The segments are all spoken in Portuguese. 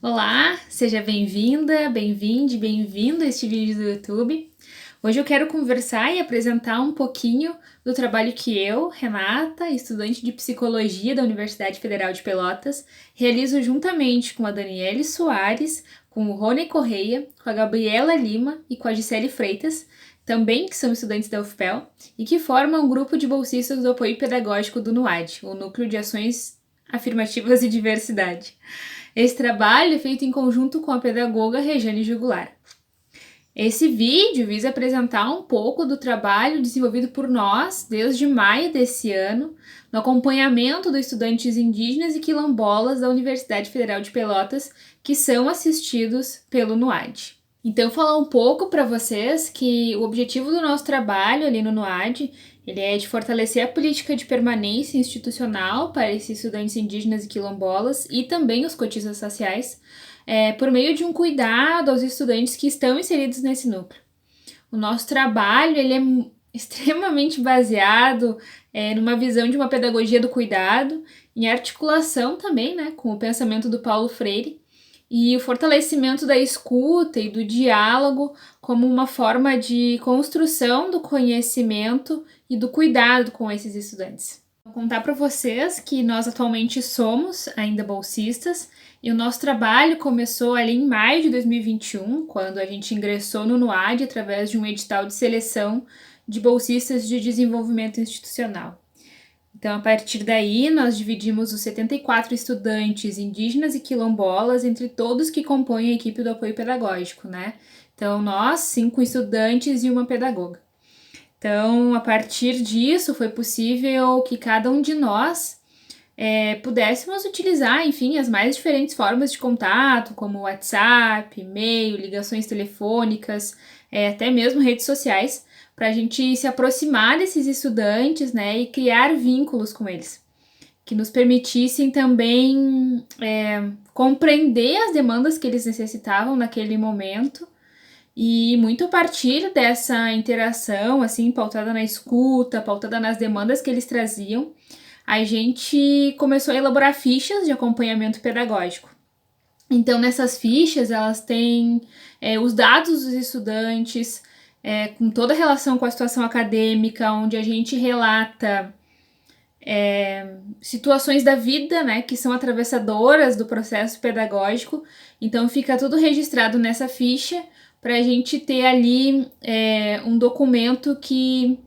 Olá, seja bem-vinda, bem-vinde, bem-vindo a este vídeo do YouTube. Hoje eu quero conversar e apresentar um pouquinho do trabalho que eu, Renata, estudante de Psicologia da Universidade Federal de Pelotas, realizo juntamente com a Daniele Soares, com o Rony Correia, com a Gabriela Lima e com a Gisele Freitas, também que são estudantes da UFPEL, e que formam um grupo de bolsistas do apoio pedagógico do NUAD, o Núcleo de Ações Afirmativas e Diversidade. Esse trabalho é feito em conjunto com a pedagoga Rejane Jugular. Esse vídeo visa apresentar um pouco do trabalho desenvolvido por nós desde maio desse ano, no acompanhamento dos estudantes indígenas e quilombolas da Universidade Federal de Pelotas, que são assistidos pelo NUAD. Então, falar um pouco para vocês que o objetivo do nosso trabalho ali no NUAD ele é de fortalecer a política de permanência institucional para esses estudantes indígenas e quilombolas e também os cotistas sociais, por meio de um cuidado aos estudantes que estão inseridos nesse núcleo. O nosso trabalho ele é extremamente baseado numa visão de uma pedagogia do cuidado, em articulação também com o pensamento do Paulo Freire, e o fortalecimento da escuta e do diálogo como uma forma de construção do conhecimento e do cuidado com esses estudantes. Vou contar para vocês que nós atualmente somos ainda bolsistas e o nosso trabalho começou ali em maio de 2021, quando a gente ingressou no NUAD através de um edital de seleção de bolsistas de desenvolvimento institucional. Então, a partir daí, nós dividimos os 74 estudantes indígenas e quilombolas entre todos que compõem a equipe do apoio pedagógico, Então, nós, 5 estudantes e uma pedagoga. Então, a partir disso, foi possível que cada um de nós pudéssemos utilizar, enfim, as mais diferentes formas de contato, como WhatsApp, e-mail, ligações telefônicas, até mesmo redes sociais, para a gente se aproximar desses estudantes, e criar vínculos com eles, que nos permitissem também compreender as demandas que eles necessitavam naquele momento e muito a partir dessa interação, assim, pautada na escuta, pautada nas demandas que eles traziam, a gente começou a elaborar fichas de acompanhamento pedagógico. Então, nessas fichas, elas têm os dados dos estudantes, com toda a relação com a situação acadêmica, onde a gente relata situações da vida, que são atravessadoras do processo pedagógico. Então, fica tudo registrado nessa ficha para a gente ter ali um documento que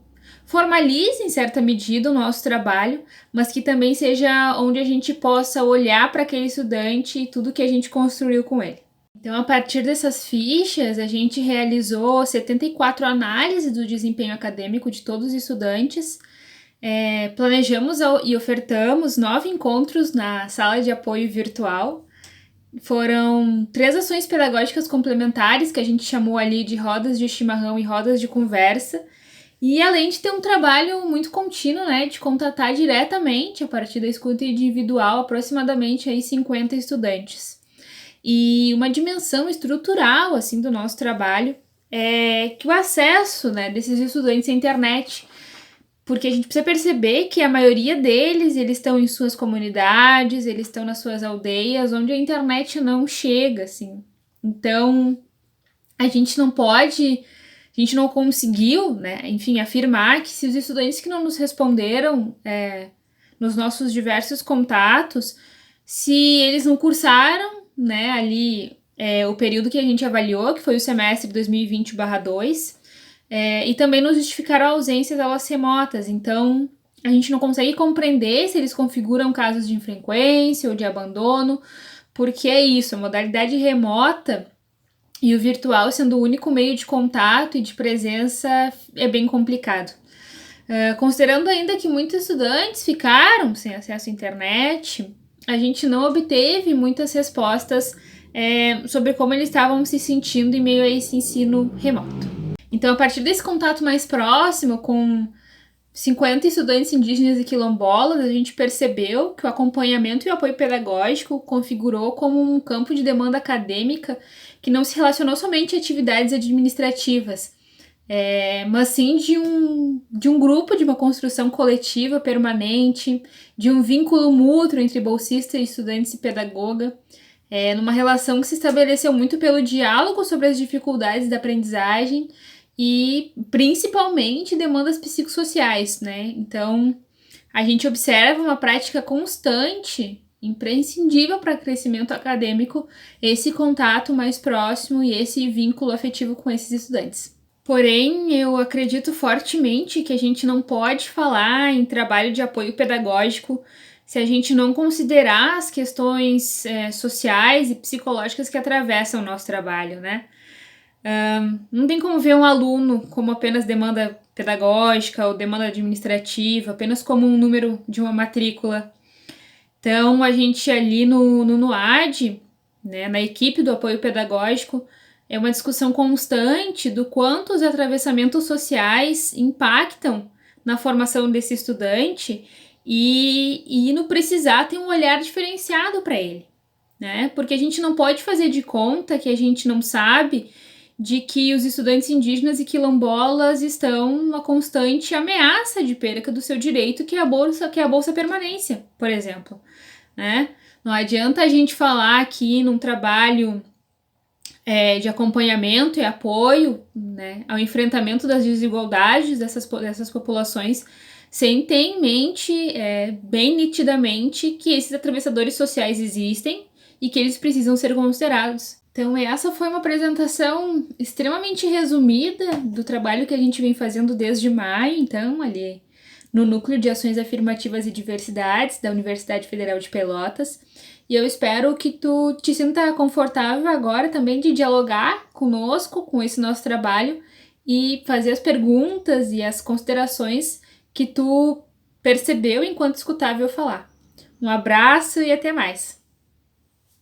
formalize, em certa medida, o nosso trabalho, mas que também seja onde a gente possa olhar para aquele estudante e tudo que a gente construiu com ele. Então, a partir dessas fichas, a gente realizou 74 análises do desempenho acadêmico de todos os estudantes, planejamos e ofertamos 9 encontros na sala de apoio virtual. Foram 3 ações pedagógicas complementares, que a gente chamou ali de rodas de chimarrão e rodas de conversa, e além de ter um trabalho muito contínuo, de contatar diretamente, a partir da escuta individual, aproximadamente aí 50 estudantes. E uma dimensão estrutural, assim, do nosso trabalho é que o acesso, desses estudantes à internet, porque a gente precisa perceber que a maioria deles, eles estão em suas comunidades, eles estão nas suas aldeias, onde a internet não chega, assim. Então, a gente não conseguiu, enfim, afirmar que se os estudantes que não nos responderam nos nossos diversos contatos, se eles não cursaram, ali o período que a gente avaliou, que foi o semestre 2020/2, e também nos justificaram a ausência das aulas remotas. Então, a gente não consegue compreender se eles configuram casos de infrequência ou de abandono, porque é isso, a modalidade remota e o virtual sendo o único meio de contato e de presença é bem complicado. Considerando ainda que muitos estudantes ficaram sem acesso à internet, a gente não obteve muitas respostas sobre como eles estavam se sentindo em meio a esse ensino remoto. Então, a partir desse contato mais próximo com 50 estudantes indígenas e quilombolas, a gente percebeu que o acompanhamento e o apoio pedagógico configurou como um campo de demanda acadêmica que não se relacionou somente a atividades administrativas, mas sim de um grupo, de uma construção coletiva permanente, de um vínculo mútuo entre bolsista, estudantes e pedagoga, numa relação que se estabeleceu muito pelo diálogo sobre as dificuldades da aprendizagem e principalmente demandas psicossociais, né? Então, a gente observa uma prática constante, imprescindível para crescimento acadêmico, esse contato mais próximo e esse vínculo afetivo com esses estudantes. Porém, eu acredito fortemente que a gente não pode falar em trabalho de apoio pedagógico se a gente não considerar as questões sociais e psicológicas que atravessam o nosso trabalho, né? Não tem como ver um aluno como apenas demanda pedagógica ou demanda administrativa, apenas como um número de uma matrícula. Então, a gente ali no NUAD, né, na equipe do apoio pedagógico, é uma discussão constante do quanto os atravessamentos sociais impactam na formação desse estudante e no precisar ter um olhar diferenciado para ele, né? Porque a gente não pode fazer de conta que a gente não sabe de que os estudantes indígenas e quilombolas estão numa constante ameaça de perca do seu direito, que é a bolsa permanência, por exemplo, né? Não adianta a gente falar aqui num trabalho de acompanhamento e apoio, né, ao enfrentamento das desigualdades dessas populações, sem ter em mente bem nitidamente que esses atravessadores sociais existem e que eles precisam ser considerados. Então, essa foi uma apresentação extremamente resumida do trabalho que a gente vem fazendo desde maio, então, ali no Núcleo de Ações Afirmativas e Diversidades da Universidade Federal de Pelotas. E eu espero que tu te sinta confortável agora também de dialogar conosco, com esse nosso trabalho e fazer as perguntas e as considerações que tu percebeu enquanto escutava eu falar. Um abraço e até mais!